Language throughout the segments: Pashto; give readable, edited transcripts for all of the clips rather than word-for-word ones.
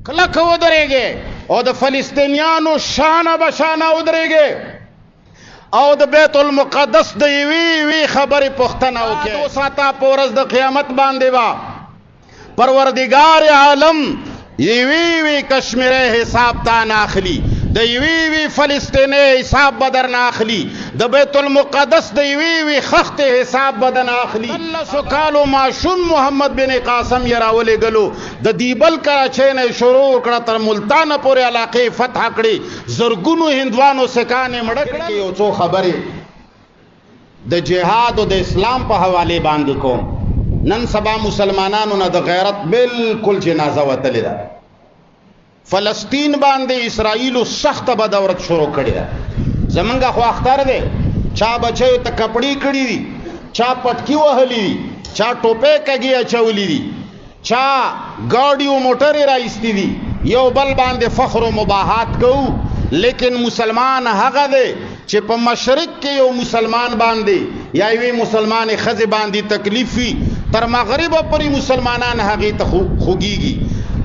کلک ودرېږي او د فلسطینیانو شانه بشانه ودرېږي او د بیت المقدس د یوې خبرې پوښتنه وکړي. 2 ساعته په ورځ د قیامت باندې با پروردگار عالم یوې کشمیره حساب تا ناخلی، د یوې فلسطینی حساب بدر ناخلی، د بیت المقدس د یوې خخت حساب بدن اخلی. 1300 کالو ماشوم محمد بن قاسم یراولې غلو د دیبل کراچۍ نه شروع کړه تر ملتان پورې علاقې فتح کړي، زرګونو هندوانو سکانې مړ کړي. یو څو خبرې د جهاد او د اسلام په حواله باندې کوم. نن سبا مسلمانانو نه د غیرت بالکل جنازه وتلې ده. فلسطین باندې اسرائیل سخت بدورت شروع کړی ده. زمونږه خو اختر دی، چا بچیو ته کپړې کړي دي، چا پټکی وهلی دي، چا ټوپې کږي اچولي دي، چا ګاډي او موټرې راایستې دي، یو بل باندې فخر او مباحات کوو. لیکن مسلمان هغه دی چې په مشرق کې یو مسلمان باندې یا یوې مسلمان ښځې باندې تکلیف وي، تر مغربه پورې مسلمانان هغې ته خوږیږي.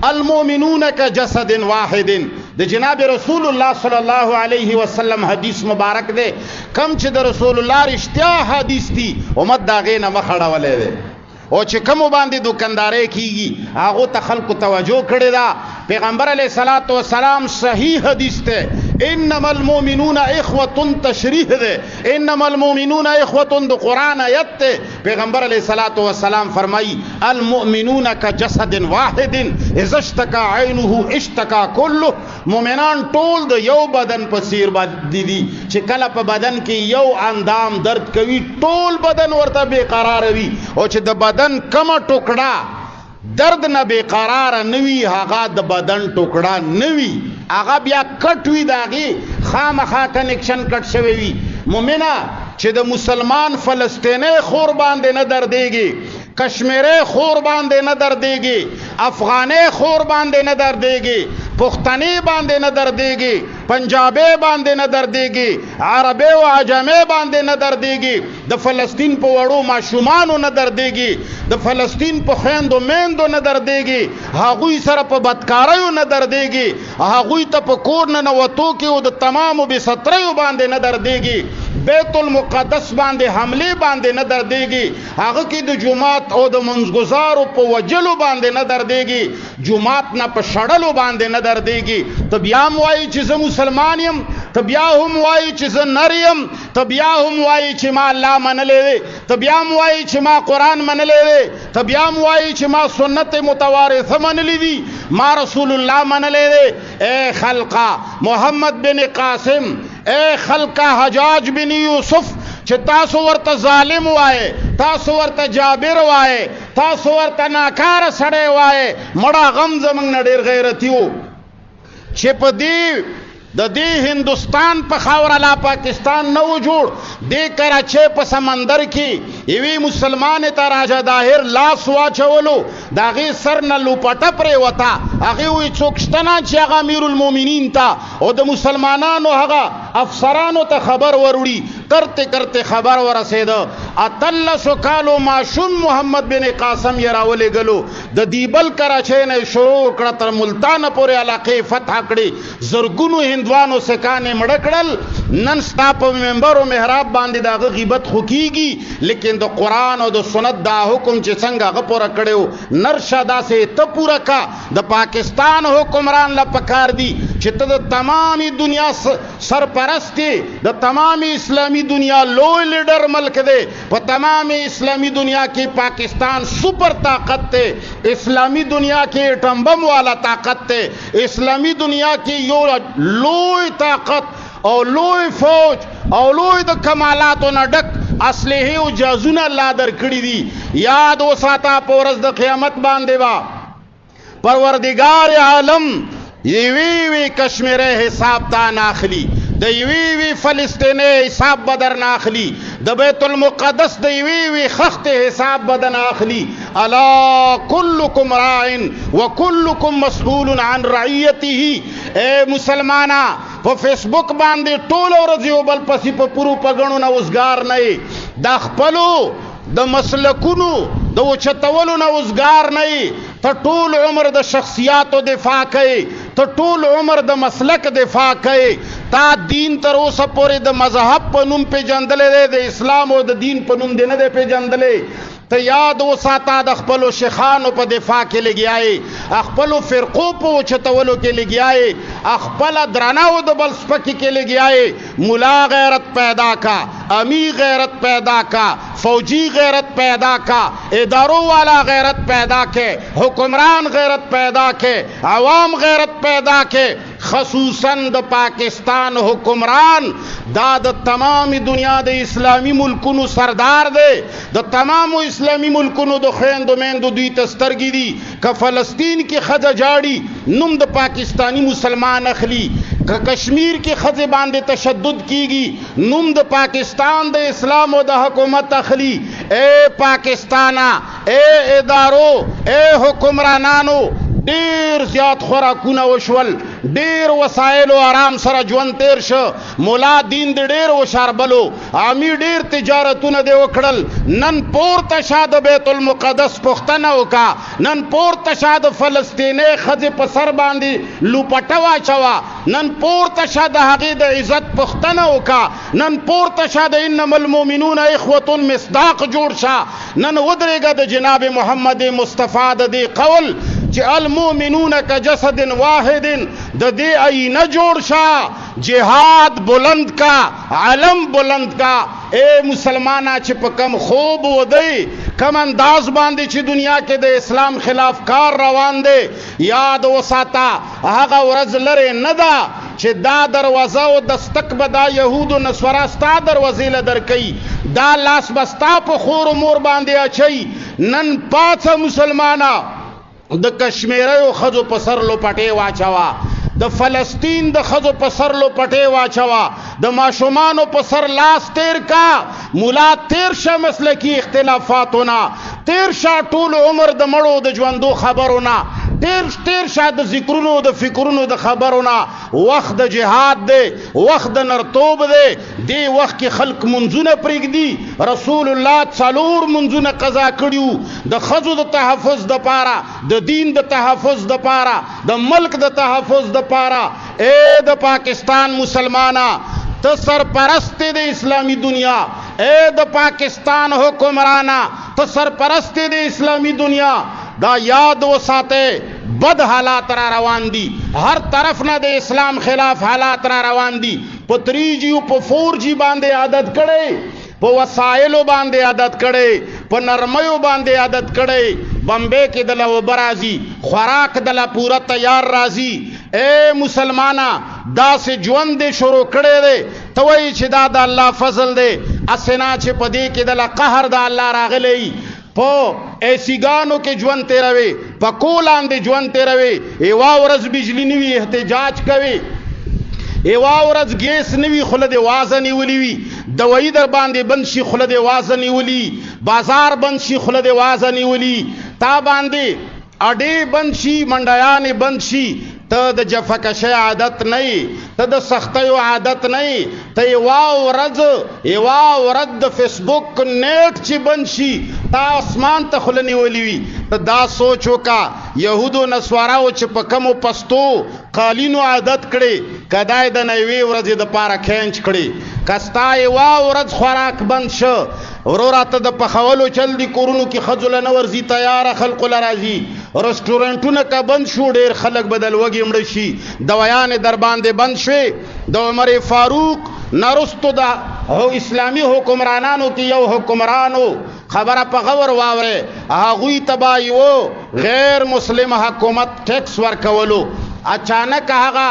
المؤمنون کجسد واحد د جناب رسول الله صلی الله علیه وسلم حدیث مبارک دی. کم چې د رسول الله رښتیا حدیث دی امت دا غې نه مخ اړولې دی، او چې کوم باندې دکانداري کیږي هغه ته خلکو توجه کړی دا. پیغمبر علیه الصلاۃ والسلام صحیح حدیث ته انما المؤمنون اخوه تشریح ده، انما المؤمنون اخوه د قران آیت ته پیغمبر علیه الصلاۃ والسلام فرمایي المؤمنون کجسد واحد اذا اشتكى عينه اشتكى كله. مؤمنان ټول د یو بدن په څیر باندې دي چې کله په بدن کې یو اندام درد کوي ټول بدن ورته بے قرار وي، او چې د بدن کومه ټوکړه درد نه بے قرار نوي هغه د بدن ټوکړه نوي، هغه بیا کټ وي، داغي خامخا کنیکشن کټ شوی وي. مومنه چې د مسلمان فلسطینی خور باندې نه دردېږي، کشمیری خور باندې نه دردېږي، افغانی خور باندې نه دردېږي، پښتني باندې نه دردېږي، پنجابی باندې نه دردېږي، عربی او عجمی باندې نه دردېږي، د فلسطین په وړو ماشومانو نه دردېږي، د فلسطین په خویندو میندو نه دردېږي، هغوی سره په بدکاریو نه دردېږي، هغوی ته په کور ننوتو کې او د تمامو بې ستریو باندې نه دردېږي، بیت المقدس باندې حمله باندې نه دردېږي، هغه کې د جمعات او د منځګزارو په وجلو باندې نه دردېږي، جمعات نه په شړلو باندې نه دردېږي. ته بیا هم وایي چې زه مسلمان یم، ته بیا هم وایي چې زه نر یم، ته بیا هم وایي چې ما الله منلی دی، ته بیا هم وایي چې ما قرآن منلی دی، ته بیا هم وایي چې ما سنت متوارثه منلی دي، ما رسول الله منلی دی. اے خلقا محمد بن قاسم، اے خلقا حجاج بن یوسف، چې تاسو ورته ظالم وایي، تاسو ورته جابر وایي، تاسو ورته ناکاره سړی وایي، مړه غم زمونږ نه ډېر غیرتي و چې په دې د دې هندوستان په خاوره لا پاکستان نه و جوړ. دې کراچۍ په سمندر کې یوې مسلمانې ته راجا داهر لاس واچولو، د هغې سر نه لوپټه پرېوته، هغې وایي څوک شته نه چې هغه امیر المؤمنین ته او د مسلمانانو هغه افسرانو ته خبر وروړي. کرتے کرتے خبر ورسېده. 1300 کالو ماشوم محمد بن قاسم یې راولې غلو د دیبل کراچۍ نه شروع کړه تر ملتان پورې علاقې فتح کړي، زرګونو هندوانو سکانې مړه کړل. نن ستا په منبر او محراب باندې د هغه غیبت خو کېږي، لیکن د قرآن او د سنت دا حکم چې څنګه هغه پوره کړی و نرشه داسې ته پوره کا. د پاکستان حکمران له پکار دي چې ته د تمامي دنیا سرپرست یې، د تمامي اسلامي دنیا لوی لیډر ملک دی، په تمامي اسلامي دنیا کې پاکستان سپر طاقت دی، اسلامي دنیا کې اټم بم والا طاقت دی، اسلامي دنیا کې یو لوی طاقت او لوی فوج او لوی د کمالاتو نه ډک اسلحې او جهازونه الله درکړي دي. یاد وساته په ورځ د قیامت باندې با پروردگار عالم یوې کشمیری حساب تا ناخلی، د یوې فلسطینی حساب بدر ناخلی، د بیت المقدس د یوې خخت حساب بدن اخلی. الا کلکم راع وکلکم مسئول عن رعیته. اے مسلمانا په فیسبوک باندې ټول ورځ یو بل پسې په پورو پګړو نه وزګار نه، د خپلو د مسلکونو د اوچتولو نه وزګار نه، ته ټول عمر د شخصیاتو دفاع کوي، ته ټول عمر د مسلک دفاع کوي، تا دین تر اوسه پورې د مذهب په نوم پیژندلی دی، د اسلام او د دین په نوم دی نه دی پیژندلی. ته یاد وساته د خپلو شیخانو په دفاع کې لګیایې، خپلو فرقو په اوچتولو کې لګیایې، خپله درنه او د بل سپکي کې لګیایې. ملا غیرت پیدا کا، امی غیرت پیدا کا، فوجی غیرت پیدا کا، اداروں والا غیرت پیدا کے، حکمران غیرت پیدا کے، عوام غیرت پیدا کے. خصوصاً د پاکستان حکمران دا د تمام دنیا د اسلامی ملکونو سردار دی، د تمام اسلامی ملکونو د خویندو میندو دوی ته سترګې دي. که فلسطین کې ښځه جاړي نوم د پاکستانی مسلمان اخلي، که کشمیر کې ښځې باندې تشدد کیږي نوم د پاکستان د اسلام او د حکومت اخلي. اے پاکستانا، اے ادارو، اے حکمرانانو، ډیر زیات خوراکونه وشول، ډیر وسایل او آرام سره ژوند تیر شو، مولا دین د ډیر وشاربلو، عامي ډیر تجارتونه دی وکړل. نن پورته شه د بیت المقدس پوښتنه وکړه، نن پورته شه د فلسطیني ښځې په سر باندې لوپټه واچوه، نن پورته شه د هغې د عزت پوښتنه وکړه، نن پورته شه د انما المؤمنون اخوة مصداق جوړ شه، نن ودرېږه د جناب محمد مصطفی د دې قول چې المؤمنون کجسد واحد د دې آئینه جوړ شه. جهاد بلند کا، علم بلند کا. اے مسلمانا چې په کم خوب ودی، کم انداز باندې چې دنیا کې د اسلام خلاف کار روان دی، یاد وساته هغه ورځ لرې نه ده چې دا دروازه او دستک به دا یهود و نصارا ستا دروازې له درکوي، دا لاس به ستا په خور و مور باندې اچوي. نن پاڅه مسلمانا، د کشمیریو ښځو په سر لوپټې واچوه، د فلسطین د ښځو په سر لوپټې واچوه، د ماشومانو په سر لاس تیر کا. مولا تیر شه مسلکی اختلافاتونه، تیر شه ټول عمر د مړو د ژوندو خبرونه، تیر شه د ذکرونو د فکرونو د خبرونه. وخت د جهاد دی، وخت د نرتوب دی. دی وخت کې خلق منځونه پرېږدي. رسول الله 4 منځونه قضا کړیو د ښځو د تحفظ دپاره، د دین د تحفظ دپاره، د ملک د تحفظ دپاره. اے د پاکستان مسلمانا، ته سرپرست د اسلامی دنیا. اے د پاکستان حکمرانا، ته سرپرست د اسلامی دنیا. دا یاد وساته بد حالات را روان دي، هر طرف نه د اسلام خلاف حالات را روان دي. په 3G او په 4G باندې عادت کړي، په وسایلو باندې عادت کړي، په نرمیو باندې عادت کړي. بمبے کې دله اوبه راځي، خوراک دله پورا تیار راځي. اے مسلمانا، داسې ژوند دې شروع کړی دی، ته وایي چې دا د الله فضل دی، اسنا چې په دې کې دله قهر د الله راغلی. په ایسیګانو کې ژوند تیروي، په کولاندې ژوند تیروي، یوه ورځ بجلی نه وي احتجاج کوي، یوه ورځ ګیس نه وي خوله دې وازه نیولي وي، دوایي در باندې بند شي خوله دې وازه نیولي، بازار بند شي خوله دې وازه نیولي، تا باندې اډې بند شي، منډیانې بند شي. ته د جفاکشۍ عادت نه یې، ته د سختیو عادت نه یې. ته یوه ورځ د فیسبوک نیټ چې بند شي، تا اسمان ته خوله نیولي وي. ته دا سوچ وکړه یهودو نصاراو چې په کمو پستو قالینو عادت کړي، کدای د نوې ورځې دپاره کینچ کړي. که ستا یوه ورځ خوراک بند شه، وروره ته د پخولو چل دي، کورونو کې ښځو له نه ورځي، تیاره خلقو له راځي. رسټورنټونه که بند شو، ډېر خلک به د لوږې مړه شي. دوایانې در باندې بند شوې. د عمر فاروق نرستو د اسلامي حکمرانانو کې یو حکمرانو، خبره په غور واورئ، هغوی ته به یو غیر مسلم حکومت ټیکس ورکولو. اچانک هغه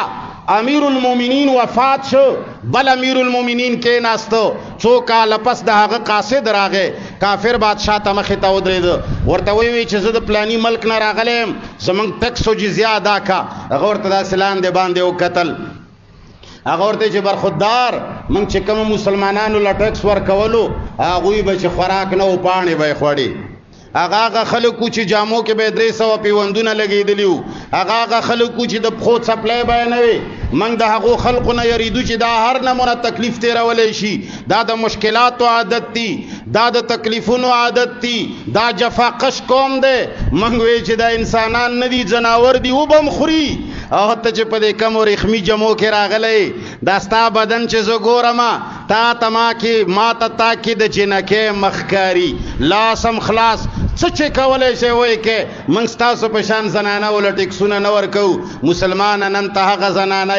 امیر المؤمنین وفات شو، بل امیر المؤمنین کې ناستو. څو کاله پس د هغه قاصد راغی، کافر بادشاہ ته مخې ته ودرېده، ورته ویې چې زه د پلاني ملک نه راغلی یم، زموږ ټکس او جزیه ادا کا. هغه ورته داسې لاندې باندې وکتل، هغه ورته چې برخوددار، موږ چې کومو مسلمانانو له ټکس ورکولو، هغوی به چې خوراک نه و پاڼې به یې خوړې. هغه خلکو چې جامو کې به 300 پیوندونه لګېدلي وو، هغه خلکو چې د پښو څپلی به یې نه وي. موږ د هغو خلقو نه یریدو چې دا هر نمونه تکلیف تیرولی شي. دا د مشکلاتو عادت دي، دا د تکلیفونو عادت تی دا جفاقش قوم دی منګ وی چې دا انسانان ندي جناور دي وبم خوري او ته چې په دې کم او رخمی جمو کې راغلی دا ستا بدن چې زه ګورم تا تما کې ما تا کې د جنکې مخکاری لاسم خلاص څه چې کولای شي وای کې موږ ستاسو په شان زنانه ول ټیکسونه نه ورکو مسلمان نن ته هغه زنانه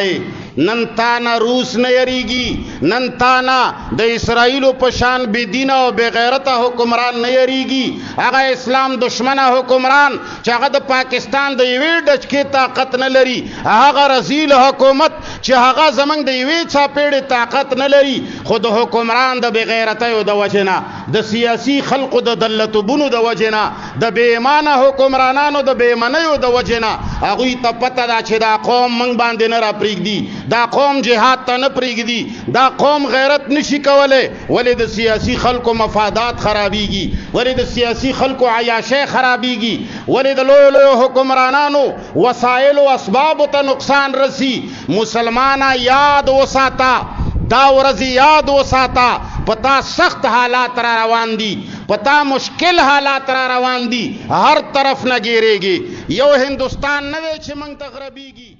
نن تانا روس نه یریږي نن تانا د اسرائیل په شان بی دین او بی غیرت حکمران نه یریږي هغه اسلام دشمنه حکمران چې هغه د پاکستان د یوې ډچ کې طاقت نه لري هغه رزیل حکومت چې هغه زمنګ د یوې چاپېړې طاقت نه لري خود حکمران د بی غیرت او د وجنه د سیاسي خلقو د دلتوبونو د وجنه د بی ایمانه حکمرانانو د بی ایمانیو د وجنه هغه ته پته دا چې دا قوم منګ باندې نه را پریږدي دا قوم جهاد ته نه پریږدي دا قوم غیرت نشي کولای ولې د سیاسي خلکو مفادات خرابيږي ولې د سیاسي خلکو عیاشي خرابيږي ولې د لوی لوی حکمرانانو وسایل او اسباب ته نقصان رسی مسلمانان یاد وساته دا ورځ یاد وساته پتا سخت حالات را روان دي پتا مشکل حالات را روان دي هر طرف نه ګیریږي یو هندستان نه چې موږ ته غربيږي